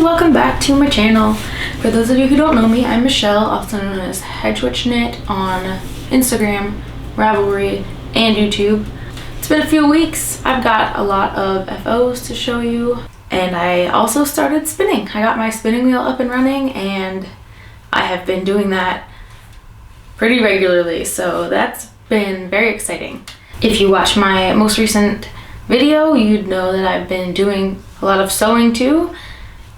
welcome back to my channel. For those of you who don't know me, I'm Michelle, also known as Hedgewitch Knit on Instagram, Ravelry, and YouTube. It's been a few weeks. I've got a lot of FOs to show you, and I also started spinning. I got my spinning wheel up and running, and I have been doing that pretty regularly, so that's been very exciting. If you watch my most recent video, you'd know that I've been doing a lot of sewing too,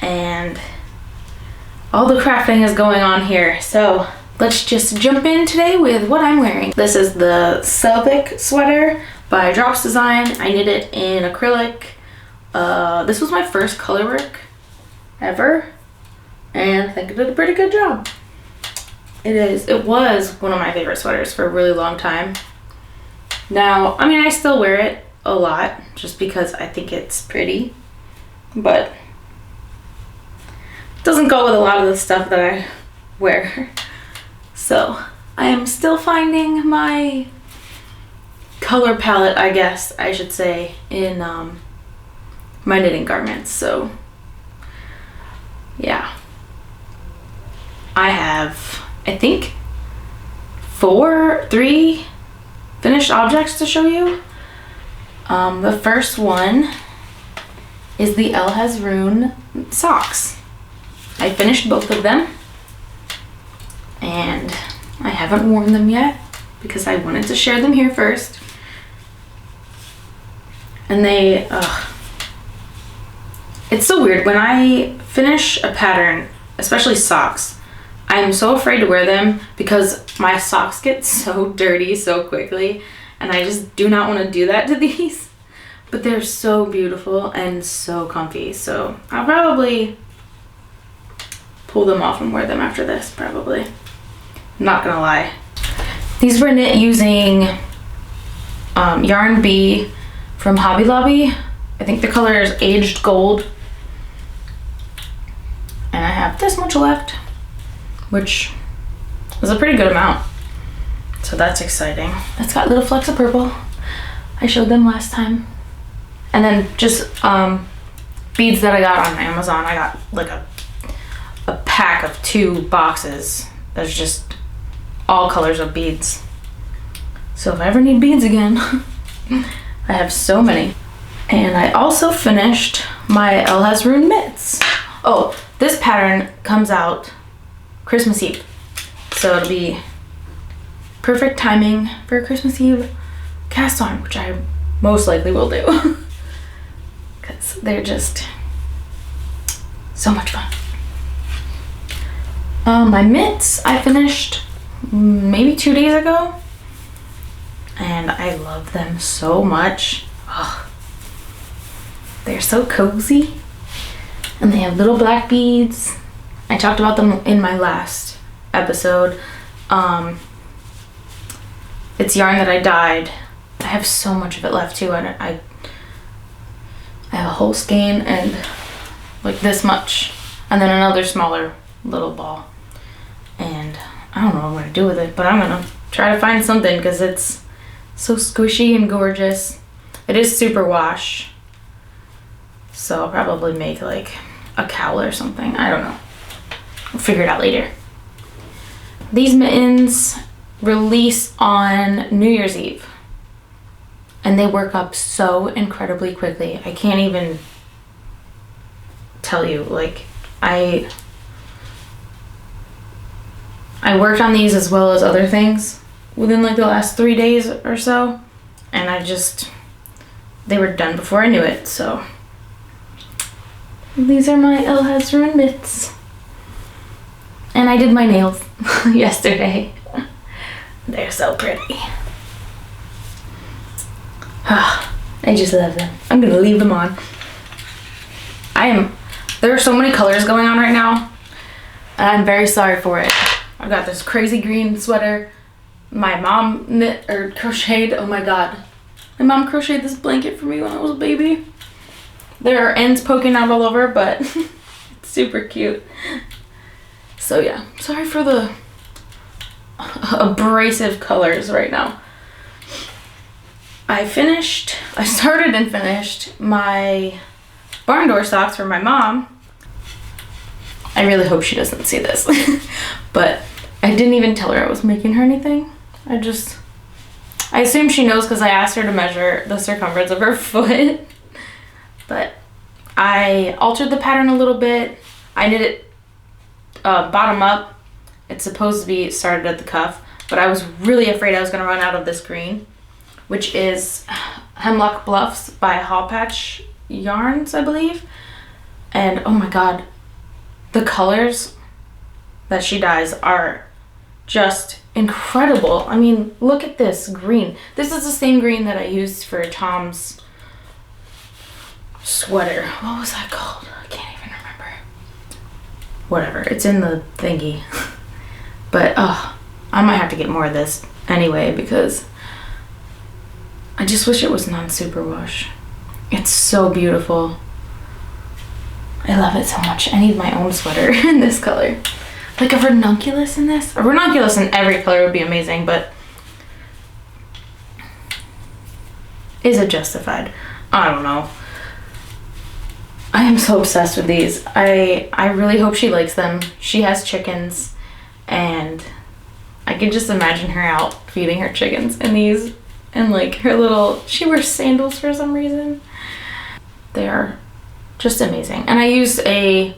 and all the crafting is going on here. So let's just jump in today with what I'm wearing. This is the Selvik sweater by Drops Design. I knit it in acrylic. This was my first color work ever, and I think I did a pretty good job. It was one of my favorite sweaters for a really long time. Now, I mean, I still wear it a lot just because I think it's pretty, but it doesn't go with a lot of the stuff that I wear. So I am still finding my color palette, I guess I should say, in my knitting garments. So yeah, I have, I think, three finished objects to show you. The first one is the Elhaz Rune socks. I finished both of them, and I haven't worn them yet because I wanted to share them here first. And it's so weird when I finish a pattern, especially socks. I'm so afraid to wear them because my socks get so dirty so quickly, and I just do not want to do that to these. But they're so beautiful and so comfy, so I'll probably pull them off and wear them after this, probably. I'm not gonna lie. These were knit using Yarn B from Hobbii Lobby. I think the color is Aged Gold. And I have this much left, which is a pretty good amount. So that's exciting. It's got little flecks of purple. I showed them last time. And then just beads that I got on Amazon. I got like a pack of 2 boxes. There's just all colors of beads. So if I ever need beads again, I have so many. And I also finished my Elhaz Rune mitts. Oh, this pattern comes out Christmas Eve. So it'll be perfect timing for Christmas Eve cast on, which I most likely will do. Because they're just so much fun. My mitts I finished maybe 2 days ago, and I love them so much. Oh, they're so cozy, and they have little black beads. I talked about them in my last episode. It's yarn that I dyed. I have so much of it left too, and I have a whole skein and like this much, and then another smaller little ball. And I don't know what I'm gonna do with it, but I'm gonna try to find something because it's so squishy and gorgeous. It is super wash, so I'll probably make like a cowl or something. I don't know. We'll figure it out later. These mittens release on New Year's Eve, and they work up so incredibly quickly. I can't even tell you. Like, I worked on these as well as other things within like the last 3 days or so, and they were done before I knew it. So these are my Elhaz Rune mitts, and I did my nails yesterday. They're so pretty. I just love them. I'm gonna leave them on. There are so many colors going on right now, and I'm very sorry for it. I've got this crazy green sweater. My mom knit or crocheted. Oh my god. My mom crocheted this blanket for me when I was a baby. There are ends poking out all over, but it's super cute. So yeah, sorry for the abrasive colors right now. I started and finished my barn door socks for my mom. I really hope she doesn't see this. But I didn't even tell her I was making her anything. I assume she knows because I asked her to measure the circumference of her foot. But I altered the pattern a little bit. I knit it bottom up. It's supposed to be started at the cuff, but I was really afraid I was going to run out of this green, which is Hemlock Bluffs by Hawpatch Yarns, I believe. And oh my god, the colors that she dyes are just incredible. I mean, look at this green. This is the same green that I used for Tom's sweater. What was that called? I can't even remember. Whatever, it's in the thingy. But I might have to get more of this anyway because I just wish it was non-superwash. It's so beautiful. I love it so much. I need my own sweater in this color. Like a ranunculus in this. A ranunculus in every color would be amazing, but is it justified? I don't know. I am so obsessed with these. I really hope she likes them. She has chickens, and I could just imagine her out feeding her chickens in these, and like her little, she wears sandals for some reason. They are just amazing. And I used a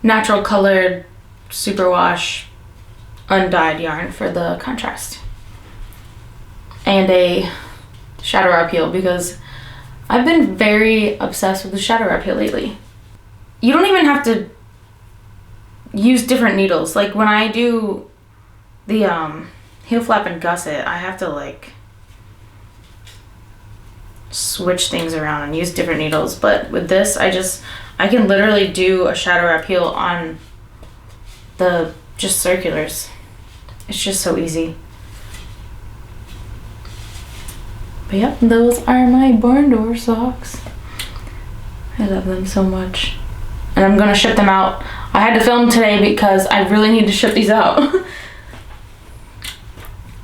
natural colored superwash undyed yarn for the contrast, and a shadow wrap heel because I've been very obsessed with the shadow wrap heel lately. You don't even have to use different needles. Like when I do the heel flap and gusset, I have to like switch things around and use different needles. But with this, I can literally do a shadow wrap heel on the just circulars. It's just so easy. But yep, those are my barn door socks. I love them so much. And I'm gonna ship them out. I had to film today because I really need to ship these out.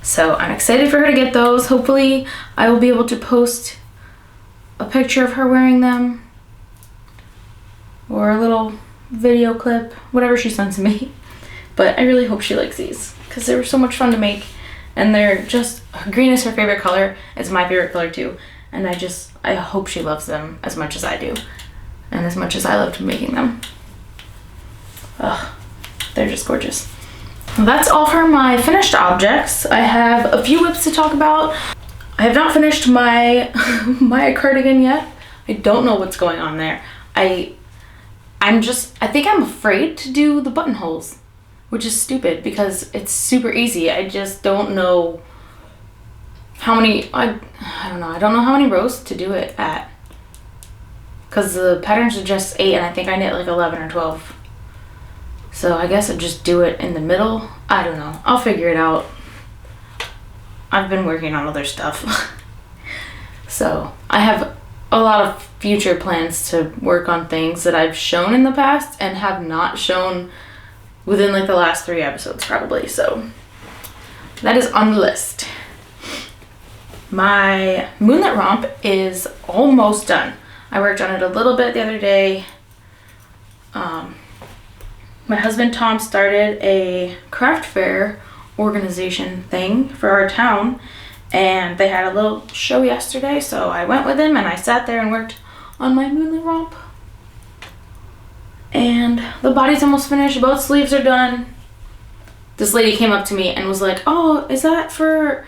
So I'm excited for her to get those. Hopefully I will be able to post a picture of her wearing them or a little video clip, whatever she sends me. But I really hope she likes these because they were so much fun to make, and they're just, green is her favorite color. It's my favorite color too, and I hope she loves them as much as I do and as much as I loved making them. Ugh, they're just gorgeous. Well, that's all for my finished objects. I have a few whips to talk about. I have not finished my my cardigan yet. I don't know what's going on there. I think I'm afraid to do the buttonholes, which is stupid because it's super easy. I just don't know how many, I don't know. I don't know how many rows to do it at because the patterns are just 8 and I think I knit like 11 or 12. So I guess I'd just do it in the middle. I don't know. I'll figure it out. I've been working on other stuff. So I have a lot of future plans to work on things that I've shown in the past and have not shown within like the last 3 episodes probably. So that is on the list. My Moonlit Romp is almost done. I worked on it a little bit the other day. My husband Tom started a craft fair organization thing for our town, and they had a little show yesterday, so I went with him and I sat there and worked on my Moonlit Romp. And the body's almost finished, both sleeves are done. This lady came up to me and was like, "Oh, is that for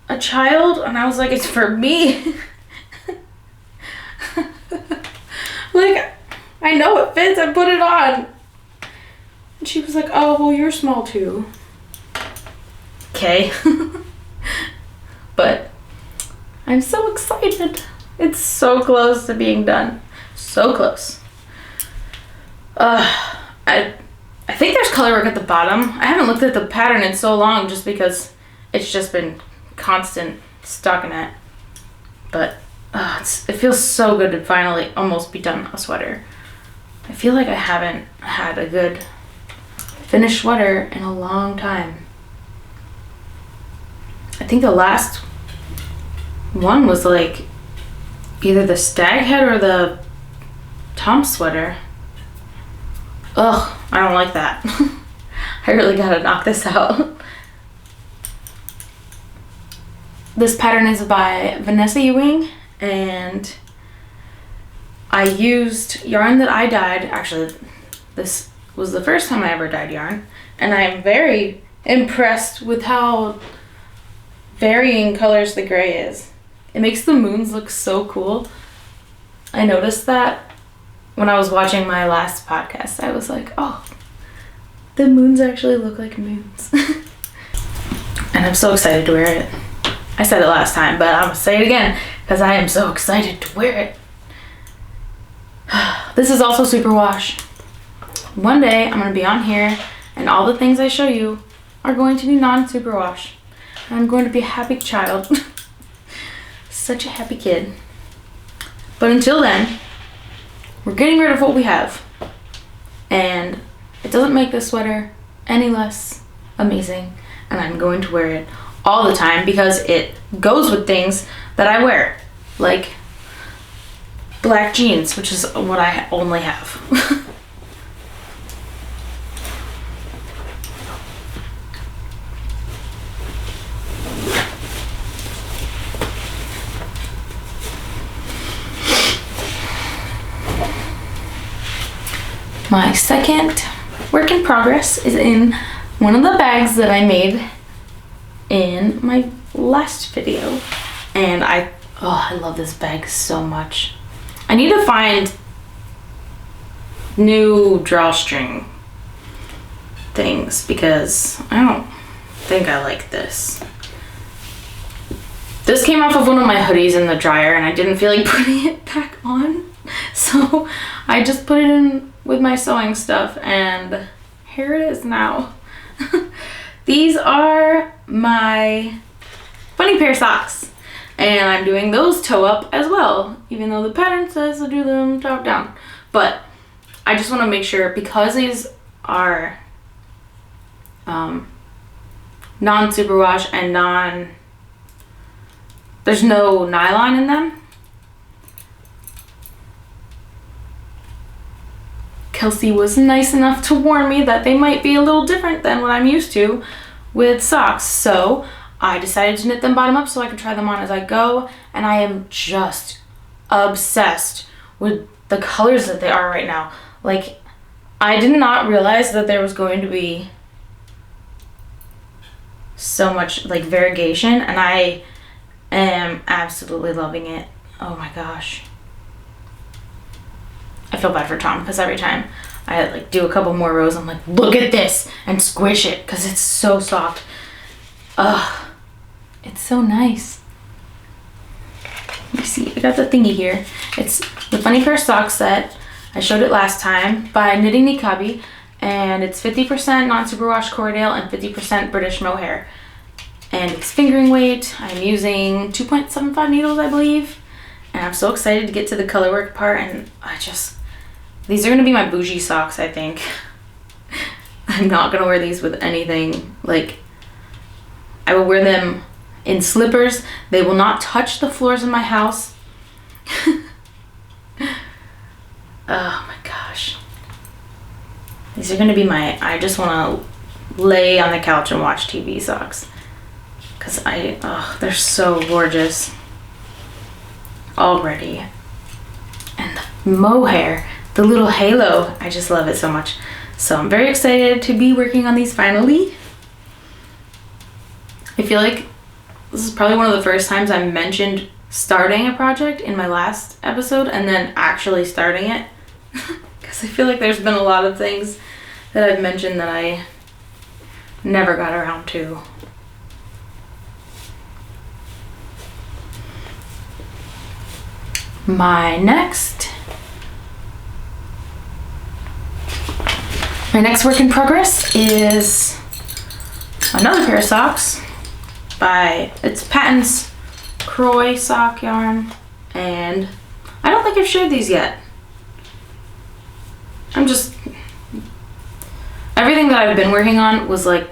a child?" And I was like, "It's for me." Like, I know it fits, I put it on. And she was like, "Oh, well, you're small too." Okay. But I'm so excited. It's so close to being done. So close. I think there's color work at the bottom. I haven't looked at the pattern in so long just because it's just been constant stockinette. But it feels so good to finally almost be done a sweater. I feel like I haven't had a good finished sweater in a long time. I think the last one was like either the stag head or the Tom sweater. Ugh, I don't like that. I really gotta knock this out. This pattern is by Vanessa Ewing, and I used yarn that I dyed. Actually, this was the first time I ever dyed yarn, and I am very impressed with how varying colors the gray is. It makes the moons look so cool. I noticed that when I was watching my last podcast. I was like, oh, the moons actually look like moons. And I'm so excited to wear it. I said it last time, but I'm gonna say it again because I am so excited to wear it. This is also superwash. One day I'm gonna be on here and all the things I show you are going to be non-superwash. I'm going to be a happy child. Such a happy kid. But until then, we're getting rid of what we have. And it doesn't make this sweater any less amazing. And I'm going to wear it all the time because it goes with things that I wear. Like black jeans, which is what I only have. My second work in progress is in one of the bags that I made in my last video. And I love this bag so much. I need to find new drawstring things because I don't think I like this. This came off of one of my hoodies in the dryer and I didn't feel like putting it back on. So I just put it in with my sewing stuff and here it is now. These are my bunny pair socks and I'm doing those toe up as well, even though the pattern says to do them top down. But I just want to make sure, because these are non-superwash and there's no nylon in them. Kelsey was nice enough to warn me that they might be a little different than what I'm used to with socks. So I decided to knit them bottom up so I can try them on as I go. And I am just obsessed with the colors that they are right now. Like, I did not realize that there was going to be so much like variegation, and I am absolutely loving it. Oh my gosh. I feel bad for Tom because every time I like do a couple more rows, I'm like, look at this, and squish it because it's so soft. Ugh, it's so nice. Let me see, I got the thingy here. It's the Funny Pair Sock Set. I showed it last time by Knitting Nikabi, and it's 50% non-superwash Corriedale and 50% British mohair. And it's fingering weight. I'm using 2.75 needles, I believe. And I'm so excited to get to the color work part, and these are gonna be my bougie socks, I think. I'm not gonna wear these with anything. Like, I will wear them in slippers. They will not touch the floors in my house. Oh my gosh. These are gonna be my, I just wanna lay on the couch and watch TV socks. Cause they're so gorgeous already. And the mohair, the little halo, I just love it so much. So I'm very excited to be working on these finally. I feel like this is probably one of the first times I mentioned starting a project in my last episode and then actually starting it. Because I feel like there's been a lot of things that I've mentioned that I never got around to. My next work in progress is another pair of socks by, it's Patton's Croy sock yarn, and I don't think I've shared these yet. Everything that I've been working on was like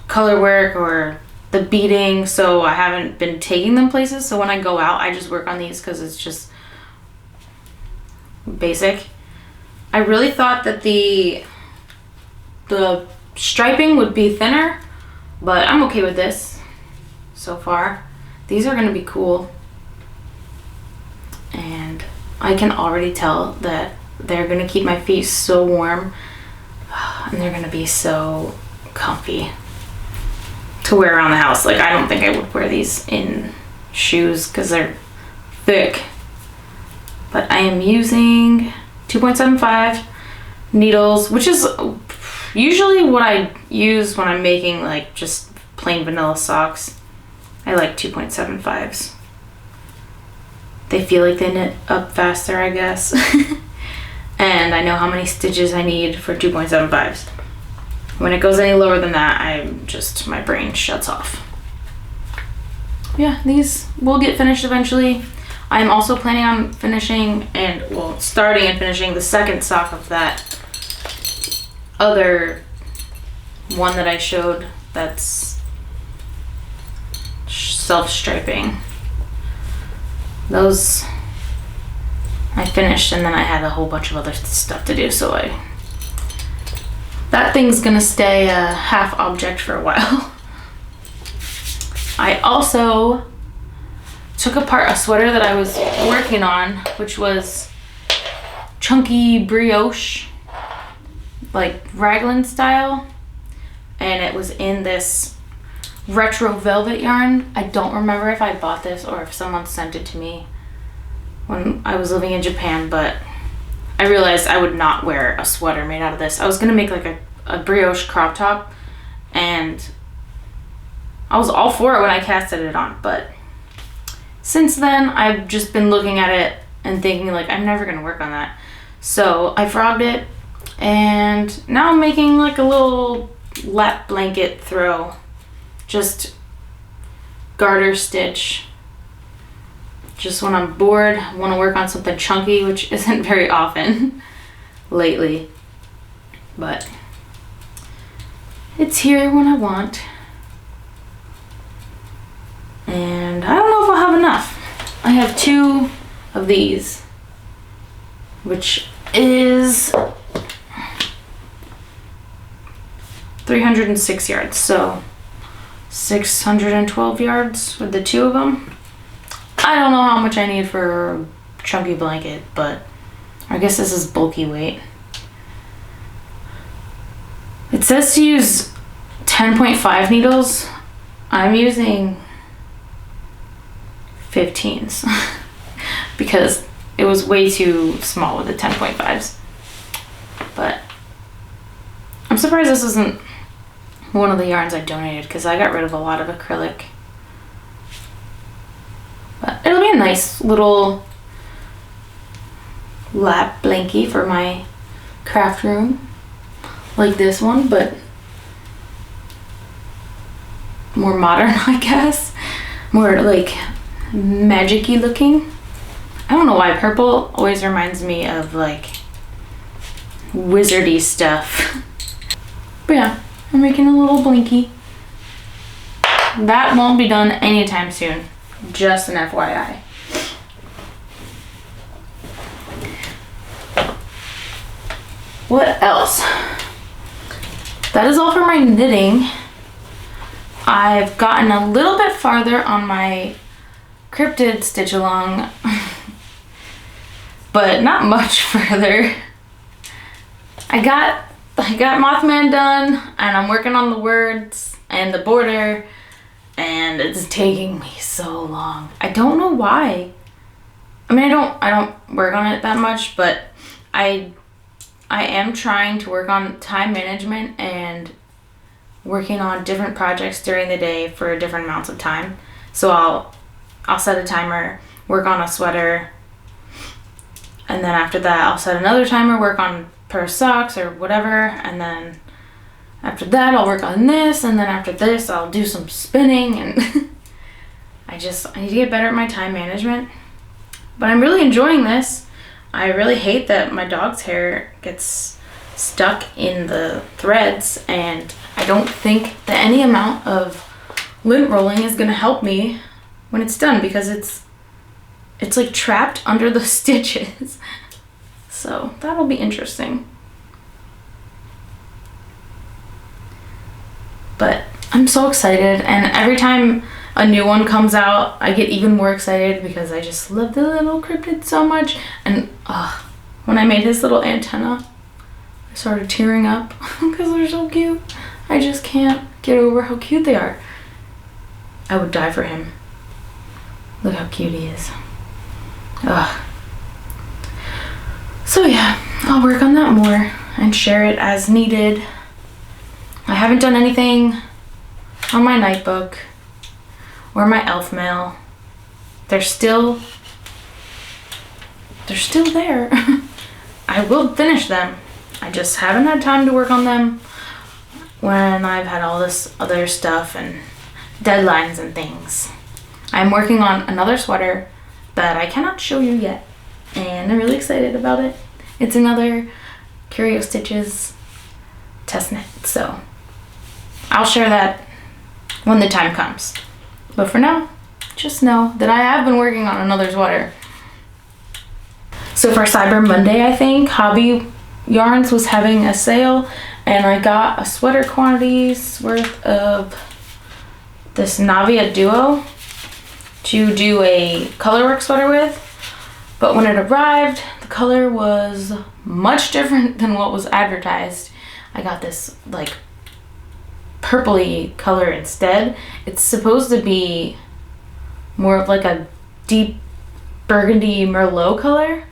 color work or the beading, so I haven't been taking them places. So when I go out, I just work on these because it's just basic. I really thought that the striping would be thinner, but I'm okay with this so far. These are gonna be cool. And I can already tell that they're gonna keep my feet so warm, and they're gonna be so comfy to wear around the house. Like, I don't think I would wear these in shoes because they're thick. But I am using 2.75 needles, which is usually what I use when I'm making like just plain vanilla socks. I like 2.75s. They feel like they knit up faster, I guess. And I know how many stitches I need for 2.75s. When it goes any lower than that, my brain shuts off. Yeah, these will get finished eventually. I'm also planning on finishing starting and finishing the second sock of that other one that I showed that's self-striping. Those I finished, and then I had a whole bunch of other stuff to do, so that thing's gonna stay a half object for a while. I also took apart a sweater that I was working on, which was chunky brioche, like raglan style, and it was in this retro velvet yarn. I don't remember if I bought this or if someone sent it to me when I was living in Japan, but I realized I would not wear a sweater made out of this. I was gonna make like a brioche crop top, and I was all for it when I casted it on, but since then I've just been looking at it and thinking like, I'm never gonna work on that. So I frogged it, and now I'm making like a little lap blanket throw, just garter stitch. Just when I'm bored, want to work on something chunky, which isn't very often lately, but it's here when I want. And I don't know if I'll have enough. I have 2 of these, which is 306 yards, so 612 yards with the 2 of them. I don't know how much I need for a chunky blanket, but I guess this is bulky weight. It says to use 10.5 needles. I'm using 15s because it was way too small with the 10.5s. But I'm surprised this isn't one of the yarns I donated, because I got rid of a lot of acrylic. But it'll be a nice little lap blankie for my craft room, like this one, but more modern, I guess. More like magic-y looking. I don't know why purple always reminds me of like wizardy stuff. But yeah, I'm making a little blankie. That won't be done anytime soon. Just an FYI. What else? That is all for my knitting. I've gotten a little bit farther on my Cryptid stitch along, but not much further. I got Mothman done, and I'm working on the words and the border, and it's taking me so long. I don't know why. I mean, I don't work on it that much, but I am trying to work on time management and working on different projects during the day for different amounts of time. So I'll set a timer, work on a sweater, and then after that I'll set another timer, work on a pair of socks or whatever, and then after that I'll work on this, and then after this I'll do some spinning, and I need to get better at my time management. But I'm really enjoying this. I really hate that my dog's hair gets stuck in the threads, and I don't think that any amount of lint rolling is gonna help me when it's done, because it's like trapped under the stitches. So that'll be interesting. But I'm so excited, and every time a new one comes out, I get even more excited because I just love the little cryptid so much. And when I made his little antenna, I started tearing up because they're so cute. I just can't get over how cute they are. I would die for him. Look how cute he is. So yeah, I'll work on that more and share it as needed. I haven't done anything on my nightbook or my elf mail. They're still there. I will finish them. I just haven't had time to work on them when I've had all this other stuff and deadlines and things. I'm working on another sweater that I cannot show you yet, and I'm really excited about it. It's another Curio Stitches test knit, so I'll share that when the time comes. But for now, just know that I have been working on another sweater. So for Cyber Monday, I think, Hobbii Yarns was having a sale, and I got a sweater quantities worth of this Navia duo to do a colorwork sweater with. But when it arrived, the color was much different than what was advertised. I got this like purpley color instead. It's supposed to be more of like a deep burgundy Merlot color,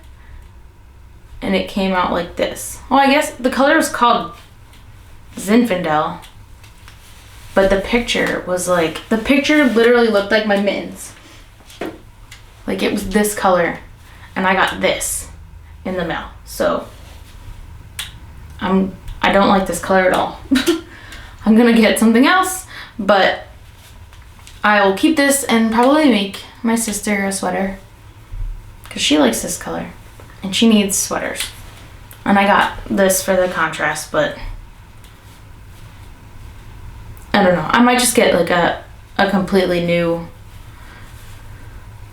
and it came out like this. Well, I guess the color was called Zinfandel, but the picture was like, the picture literally looked like my mittens. Like it was this color, and I got this in the mail. So I don't like this color at all. I'm gonna get something else, but I will keep this and probably make my sister a sweater because she likes this color and she needs sweaters. And I got this for the contrast, but I don't know. I might just get like a completely new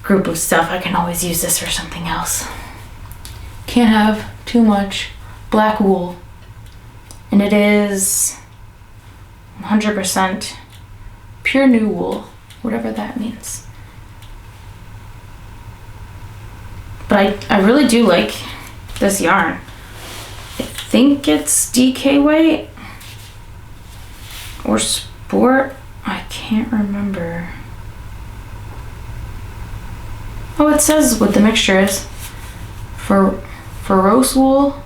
group of stuff. I can always use this for something else. Can't have too much black wool. And it is 100% pure new wool, whatever that means. But I really do like this yarn. I think it's DK weight or sport. I can't remember. Oh, it says what the mixture is. For rose wool,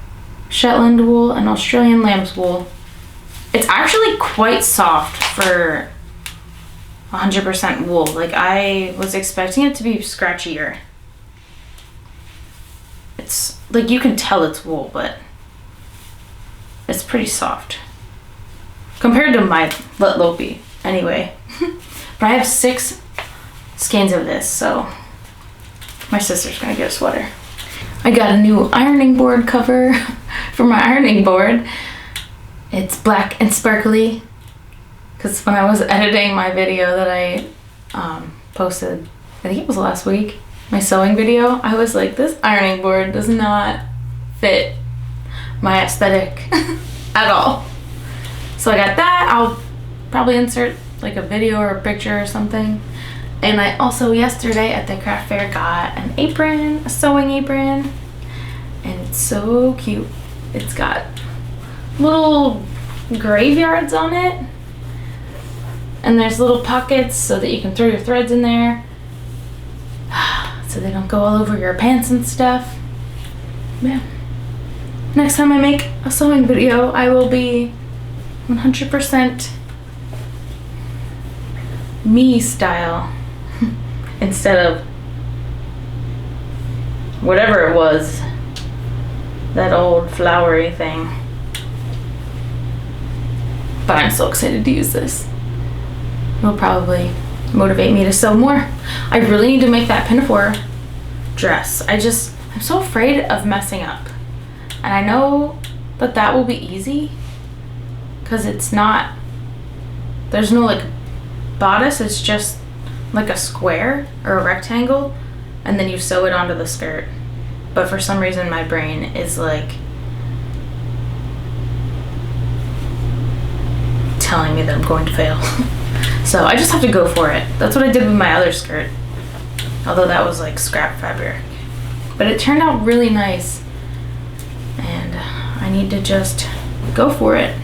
Shetland wool, and Australian lamb's wool. It's actually quite soft for 100% wool. Like I was expecting it to be scratchier. It's like you can tell it's wool, but it's pretty soft compared to my Lopi anyway. But I have 6 skeins of this, so my sister's gonna get a sweater. I got a new ironing board cover for my ironing board. It's black and sparkly because when I was editing my video that I posted, I think it was last week, my sewing video, I was like, this ironing board does not fit my aesthetic at all. So I got that. I'll probably insert like a video or a picture or something. And I also yesterday at the craft fair got an apron, a sewing apron, and it's so cute. It's got little graveyards on it, and there's little pockets so that you can throw your threads in there so they don't go all over your pants and stuff. Yeah. Next time I make a sewing video, I will be 100% me style instead of whatever it was, that old flowery thing. But I'm so excited to use this. It'll probably motivate me to sew more. I really need to make that pinafore dress. I'm so afraid of messing up. And I know that that will be easy because it's not, there's no like bodice, it's just like a square or a rectangle, and then you sew it onto the skirt. but for some reason my brain is like telling me that I'm going to fail. So I just have to go for it. That's what I did with my other skirt, although that was like scrap fabric, but it turned out really nice, and I need to just go for it.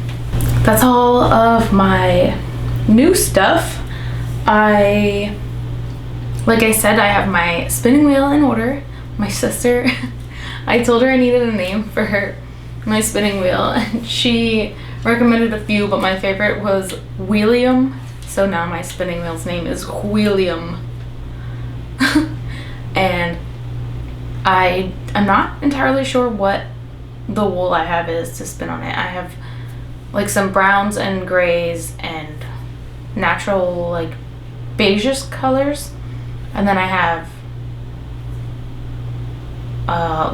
That's all of my new stuff. Like I said, I have my spinning wheel in order. My sister, I told her I needed a name for my spinning wheel, and she recommended a few, but my favorite was Wheelium. So now my spinning wheel's name is Wheelium. And I'm not entirely sure what the wool I have is to spin on it. I have like some browns and grays and natural like beigeish colors, and then I have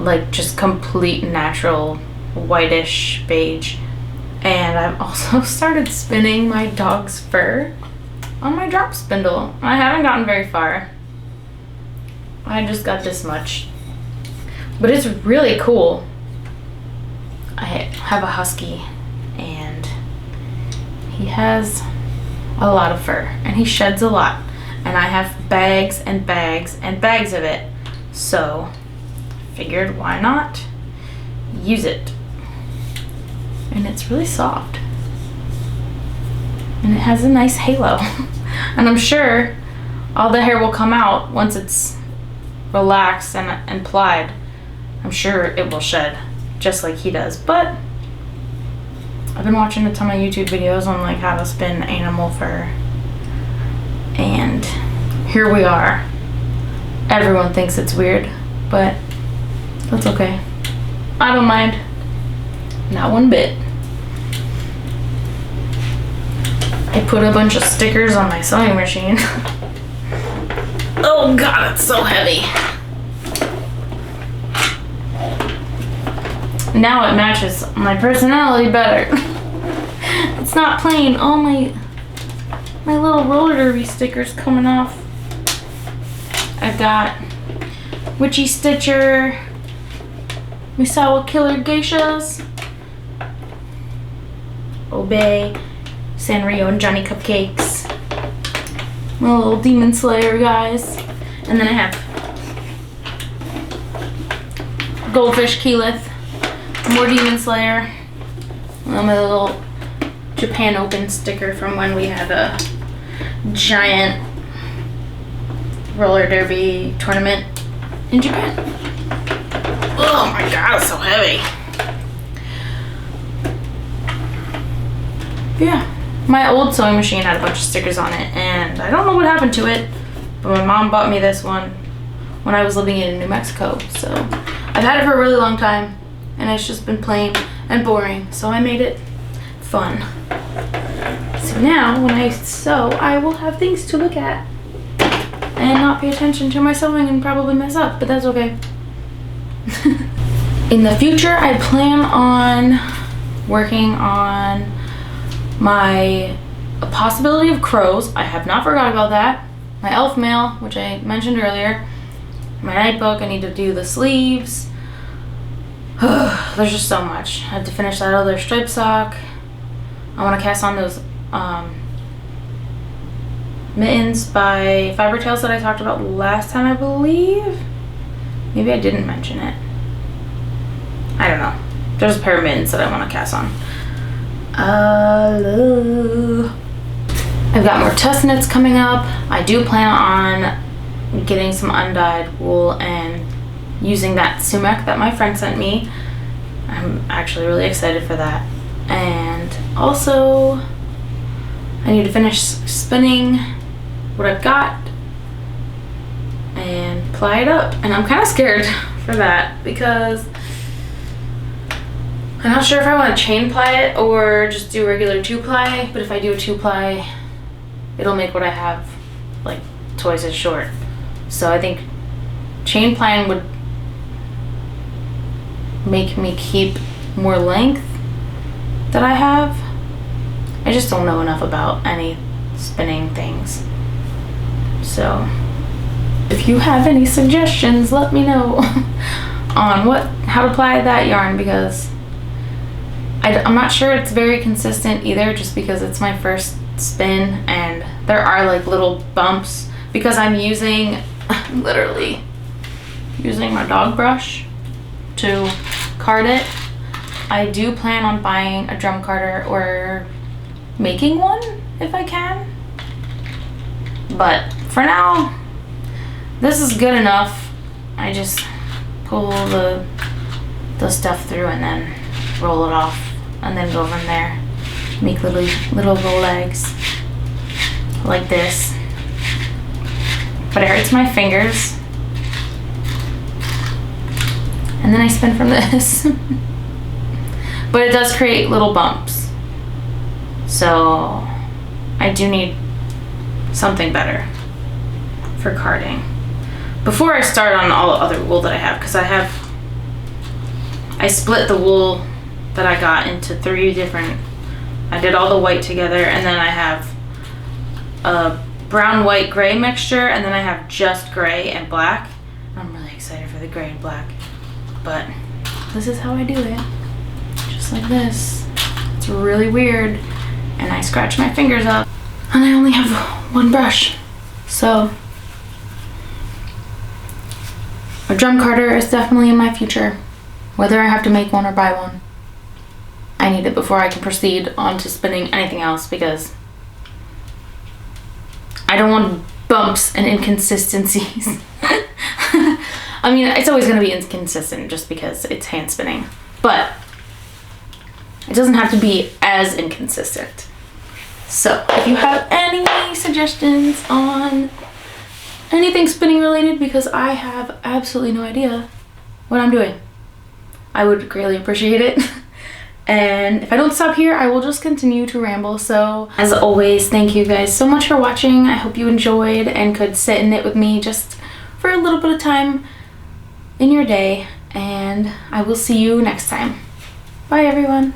like just complete natural whitish beige. And I've also started spinning my dog's fur on my drop spindle. I haven't gotten very far. I just got this much, but it's really cool. I have a husky, and he has a lot of fur, and he sheds a lot, and I have bags and bags and bags of it, so I figured why not use it. And it's really soft, and it has a nice halo. And I'm sure all the hair will come out once it's relaxed and plied. I'm sure it will shed just like he does. But I've been watching a ton of YouTube videos on like how to spin animal fur, and here we are. Everyone thinks it's weird, but that's okay. I don't mind. Not one bit. I put a bunch of stickers on my sewing machine. Oh god, it's so heavy. Now it matches my personality better. It's not plain. Oh, my little roller derby stickers coming off. I've got Witchy Stitcher, Misawa Killer Geishas, Obey, Sanrio and Johnny Cupcakes, my little Demon Slayer guys, and then I have Goldfish Keyleth, more Demon Slayer, and my little Japan Open sticker from when we had a giant roller derby tournament in Japan. Oh my god, it's so heavy. Yeah, my old sewing machine had a bunch of stickers on it, and I don't know what happened to it, but my mom bought me this one when I was living in New Mexico. So I've had it for a really long time, and it's just been plain and boring, so I made it fun. So now when I sew, I will have things to look at and not pay attention to my sewing and probably mess up, but that's okay. In the future, I plan on working on my possibility of crows. I have not forgot about that. My elf mail, which I mentioned earlier. My night book, I need to do the sleeves. There's just so much. I have to finish that other stripe sock. I want to cast on those mittens by Fiber Tales that I talked about last time, I believe. Maybe I didn't mention it. I don't know. There's a pair of mittens that I want to cast on. I've got more tusk knits coming up. I do plan on getting some undyed wool and using that sumac that my friend sent me. I'm actually really excited for that. And also, I need to finish spinning what I've got and ply it up. And I'm kind of scared for that because I'm not sure if I want to chain ply it or just do regular 2-ply, but if I do a 2-ply, it'll make what I have like twice as short. So I think chain plying would make me keep more length that I have. I just don't know enough about any spinning things. So if you have any suggestions, let me know. on how to apply that yarn because I'm not sure it's very consistent either, just because it's my first spin and there are like little bumps because I'm literally using my dog brush to card it. I do plan on buying a drum carder or making one if I can, but for now this is good enough. I just pull the stuff through and then roll it off and then go from there. Make little roll legs like this. But it hurts my fingers. And then I spin from this. But it does create little bumps. So I do need something better for carding before I start on all the other wool that I have, because I split the wool that I got into 3 different. I did all the white together, and then I have a brown, white, gray mixture, and then I have just gray and black. I'm really excited for the gray and black, but this is how I do it, just like this. It's really weird, and I scratch my fingers up, and I only have 1 brush, so a drum carder is definitely in my future, whether I have to make one or buy one. I need it before I can proceed on to spinning anything else, because I don't want bumps and inconsistencies. I mean, it's always going to be inconsistent just because it's hand spinning, but it doesn't have to be as inconsistent. So if you have any suggestions on anything spinning related, because I have absolutely no idea what I'm doing, I would greatly appreciate it. And if I don't stop here, I will just continue to ramble. So as always, thank you guys so much for watching. I hope you enjoyed and could sit and knit with me just for a little bit of time in your day. And I will see you next time. Bye everyone.